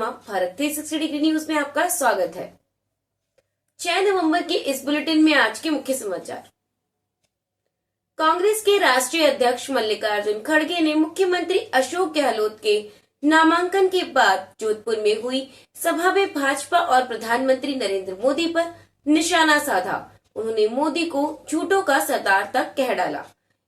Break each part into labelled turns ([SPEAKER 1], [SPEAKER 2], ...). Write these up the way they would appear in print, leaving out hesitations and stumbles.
[SPEAKER 1] Sharma, Bharat 360 degree news में आपका स्वागत है। 6 नवंबर के इस बुलेटिन में आज के मुख्य समाचार। कांग्रेस के राष्ट्रीय अध्यक्ष मल्लिकार्जुन खड़गे ने मुख्यमंत्री अशोक गहलोत के नामांकन के बाद जोधपुर में हुई सभा में भाजपा और प्रधानमंत्री नरेंद्र मोदी पर निशाना साधा। उन्होंने मोदी को झूठों का सरदार तक कह डाला।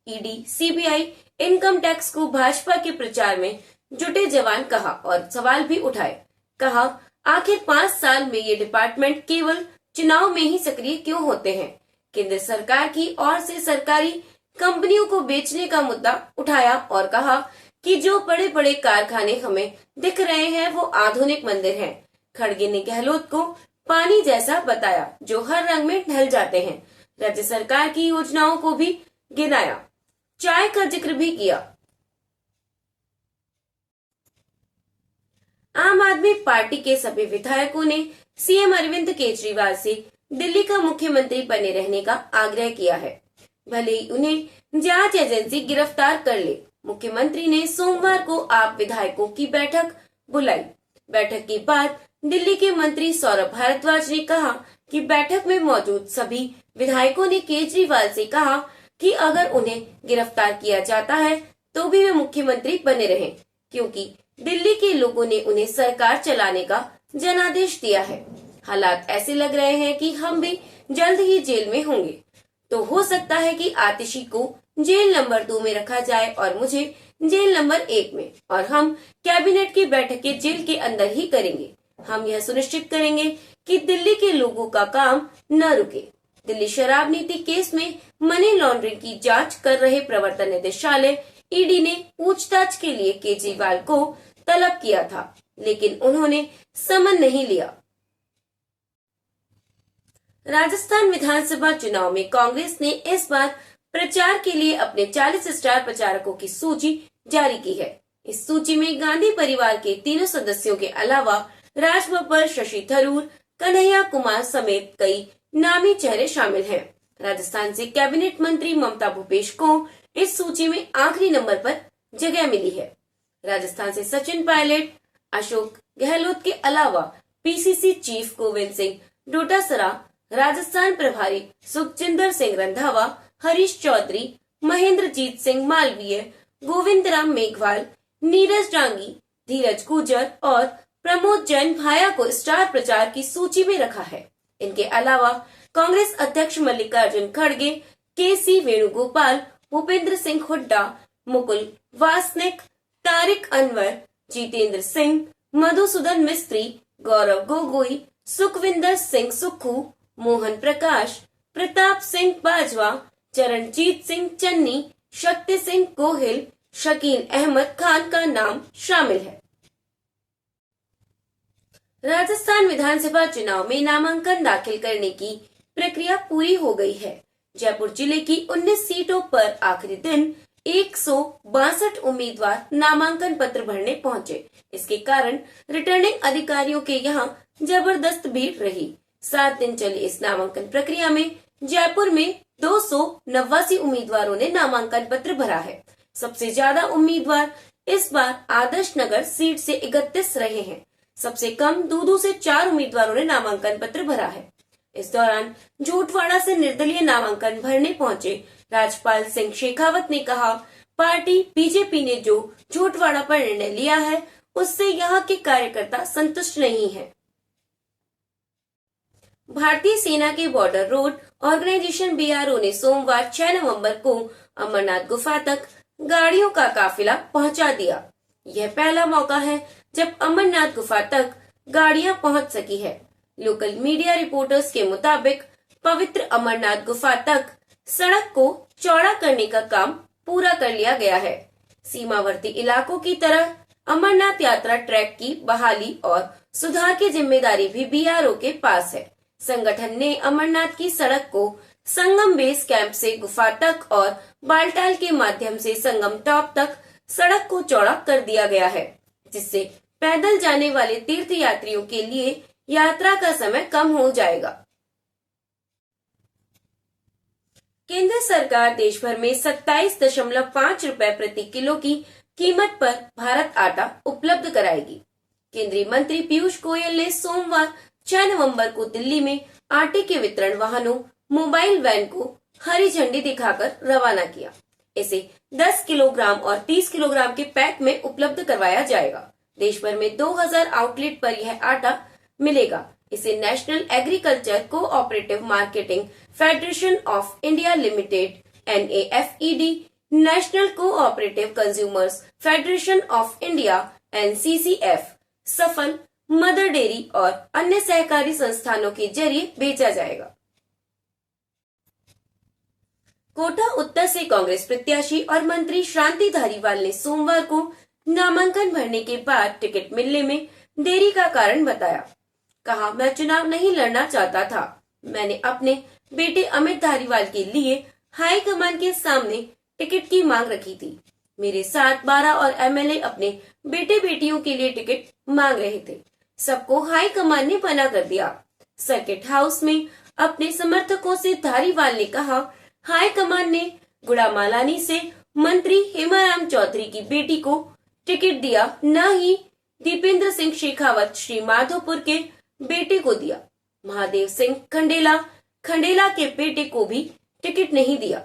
[SPEAKER 1] ईडी, सीबीआई, इनकम टैक्स को भाजपा के प्रचार में जुटे जवान कहा और सवाल भी उठाए। कहा, आखिर 5 साल में ये डिपार्टमेंट केवल चुनाव में ही सक्रिय क्यों होते हैं। केंद्र सरकार की ओर से सरकारी कंपनियों को बेचने का मुद्दा उठाया और कहा कि जो बड़े बड़े कारखाने हमें दिख रहे हैं वो आधुनिक मंदिर हैं। खड़गे ने गहलोत को पानी जैसा बताया जो हर रंग में ढल जाते हैं। राज्य सरकार की योजनाओं को भी गिनाया, चाय का जिक्र भी किया। आम आदमी पार्टी के सभी विधायकों ने सीएम अरविंद केजरीवाल से दिल्ली का मुख्यमंत्री बने रहने का आग्रह किया है, भले ही उन्हें जांच एजेंसी गिरफ्तार कर ले। मुख्यमंत्री ने सोमवार को आप विधायकों की बैठक बुलाई। बैठक के बाद दिल्ली के मंत्री सौरभ भारद्वाज ने कहा कि बैठक में मौजूद सभी विधायकों ने केजरीवाल से कहा कि अगर उन्हें गिरफ्तार किया जाता है तो भी वे मुख्यमंत्री बने रहें, क्योंकि दिल्ली के लोगों ने उन्हें सरकार चलाने का जनादेश दिया है। हालात ऐसे लग रहे हैं कि हम भी जल्द ही जेल में होंगे, तो हो सकता है कि आतिशी को जेल नंबर 2 में रखा जाए और मुझे जेल नंबर 1 में, और हम कैबिनेट की बैठकें जेल के अंदर ही करेंगे। हम यह सुनिश्चित करेंगे कि दिल्ली के लोगों का काम न रुके। दिल्ली शराब नीति केस में मनी लॉन्ड्रिंग की जांच कर रहे प्रवर्तन निदेशालय ईडी ने पूछताछ के लिए केजरीवाल को तलब किया था, लेकिन उन्होंने समन नहीं लिया। राजस्थान विधानसभा चुनाव में कांग्रेस ने इस बार प्रचार के लिए अपने 40 स्टार प्रचारकों की सूची जारी की है। इस सूची में गांधी परिवार के 3 सदस्यों के अलावा राज बब्बर, शशि थरूर, कन्हैया कुमार समेत कई नामी चेहरे शामिल हैं। राजस्थान से कैबिनेट मंत्री ममता भूपेश को इस सूची में आखिरी नंबर पर जगह मिली है। राजस्थान से सचिन पायलट, अशोक गहलोत के अलावा पीसीसी चीफ गोविंद सिंह डोटासरा, राजस्थान प्रभारी सुखजिंदर सिंह रंधावा, हरीश चौधरी, महेंद्रजीत सिंह मालवीय, गोविंद राम मेघवाल, नीरज डांगी, धीरज गुर्जर और प्रमोद जैन भाया को स्टार प्रचार की सूची में रखा है। इनके अलावा कांग्रेस अध्यक्ष मल्लिकार्जुन खड़गे, केसी वेणुगोपाल, भूपेंद्र सिंह हुड्डा, मुकुल वासनिक, तारिक अनवर, जितेंद्र सिंह, मधुसूदन मिस्त्री, गौरव गोगोई, सुखविंदर सिंह सुक्खू, मोहन प्रकाश, प्रताप सिंह बाजवा, चरणजीत सिंह चन्नी, शक्ति सिंह गोहिल, शकील अहमद खान का नाम शामिल है। राजस्थान विधानसभा चुनाव में नामांकन दाखिल करने की प्रक्रिया पूरी हो गई है। जयपुर जिले की 19 सीटों पर आखिरी दिन 162 उम्मीदवार नामांकन पत्र भरने पहुंचे। इसके कारण रिटर्निंग अधिकारियों के यहां जबरदस्त भीड़ रही। 7 दिन चली इस नामांकन प्रक्रिया में जयपुर में 289 उम्मीदवारों ने नामांकन पत्र भरा है। सबसे ज्यादा उम्मीदवार इस बार आदर्श नगर सीट से 31 रहे हैं। सबसे कम दूदू से 4 उम्मीदवारों ने नामांकन पत्र भरा है। इस दौरान झूठवाड़ा से निर्दलीय नामांकन भरने पहुंचे राजपाल सिंह शेखावत ने कहा, पार्टी बीजेपी ने जो झूठवाड़ा पर निर्णय लिया है उससे यहाँ के कार्यकर्ता संतुष्ट नहीं है। भारतीय सेना के बॉर्डर रोड ऑर्गेनाइजेशन बीआरओ ने सोमवार 6 नवंबर को अमरनाथ गुफा तक गाड़ियों का काफिला पहुंचा दिया। यह पहला मौका है जब अमरनाथ गुफा तक गाड़ियां पहुंच सकी है। लोकल मीडिया रिपोर्टर्स के मुताबिक पवित्र अमरनाथ गुफा तक सड़क को चौड़ा करने का काम पूरा कर लिया गया है। सीमावर्ती इलाकों की तरह अमरनाथ यात्रा ट्रैक की बहाली और सुधार की जिम्मेदारी भी बीआरओ के पास है। संगठन ने अमरनाथ की सड़क को संगम बेस कैंप से गुफा तक और बालटाल के माध्यम से संगम टॉप तक सड़क को चौड़ा कर दिया गया है, जिससे पैदल जाने वाले तीर्थ यात्रियों के लिए यात्रा का समय कम हो जाएगा। केंद्र सरकार देश भर में 27.5 रुपए प्रति किलो की कीमत पर भारत आटा उपलब्ध कराएगी। केंद्रीय मंत्री पीयूष गोयल ने सोमवार 6 नवंबर को दिल्ली में आटे के वितरण वाहनों मोबाइल वैन को हरी झंडी दिखाकर रवाना किया। इसे 10 किलोग्राम और 30 किलोग्राम के पैक में उपलब्ध करवाया जाएगा। देश भर में 2000 आउटलेट पर यह आटा मिलेगा। इसे national agriculture cooperative marketing federation of India limited NAFED, national cooperative consumers federation of India NCCF, सफल, मदर डेयरी और अन्य सहकारी संस्थानों के जरिए बेचा जाएगा। कोटा उत्तर से कांग्रेस प्रत्याशी और मंत्री शांति धारीवाल ने सोमवार को नामांकन भरने के बाद टिकट मिलने में देरी का कारण बताया। कहा, मैं चुनाव नहीं लड़ना चाहता था। मैंने अपने बेटे अमित धारीवाल के लिए हाईकमान के सामने टिकट की मांग रखी थी। मेरे साथ 12 और MLA अपने बेटे बेटियों के लिए टिकट मांग रहे थे। सबको हाईकमान ने मना कर दिया। सर्किट हाउस में अपने समर्थकों से धारीवाल ने कहा, हाईकमान ने गुड़ामालानी से मंत्री हेमाराम चौधरी की बेटी को टिकट दिया, न ही दीपेंद्र सिंह शेखावत श्री माधोपुर के बेटे को दिया। महादेव सिंह खंडेला के बेटे को भी टिकट नहीं दिया।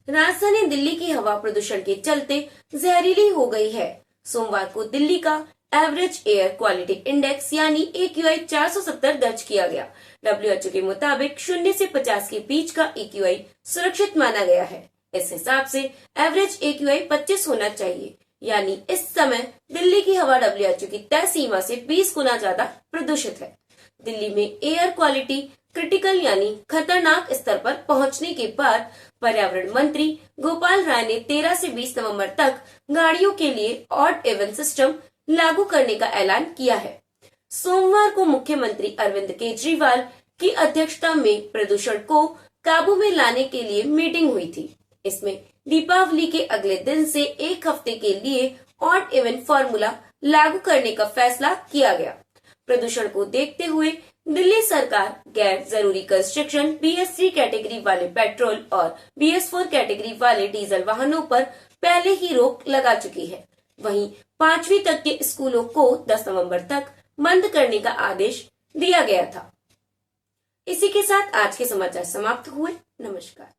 [SPEAKER 1] राजधानी दिल्ली की हवा प्रदूषण के चलते जहरीली हो गई है। सोमवार को दिल्ली का एवरेज एयर क्वालिटी इंडेक्स यानी AQI 470 दर्ज किया गया। WHO के मुताबिक 0 से 50 के बीच का AQI सुरक्षित माना गया है। इस हिसाब से एवरेज AQI 25 होना चाहिए, यानी इस समय दिल्ली की हवा WHO की तय सीमा से 20 गुना ज्यादा प्रदूषित है। दिल्ली में एयर क्वालिटी क्रिटिकल यानी खतरनाक स्तर पर पहुंचने के बाद पर्यावरण मंत्री गोपाल राय ने 13 से 20 नवंबर तक गाड़ियों के लिए ऑड इवन सिस्टम लागू करने का ऐलान किया है। सोमवार को मुख्यमंत्री अरविंद केजरीवाल की अध्यक्षता में प्रदूषण को काबू में लाने के लिए मीटिंग हुई थी। इसमें दीपावली के अगले दिन से एक हफ्ते के लिए ऑड इवन फॉर्मूला लागू करने का फैसला किया गया। प्रदूषण को देखते हुए दिल्ली सरकार गैर जरूरी कंस्ट्रक्शन BS3 कैटेगरी वाले पेट्रोल और BS4 कैटेगरी वाले डीजल वाहनों पर पहले ही रोक लगा चुकी है। वहीं 5वीं तक के स्कूलों को 10 नवंबर तक बंद करने का आदेश दिया गया था। इसी के साथ आज के समाचार समाप्त हुए। नमस्कार।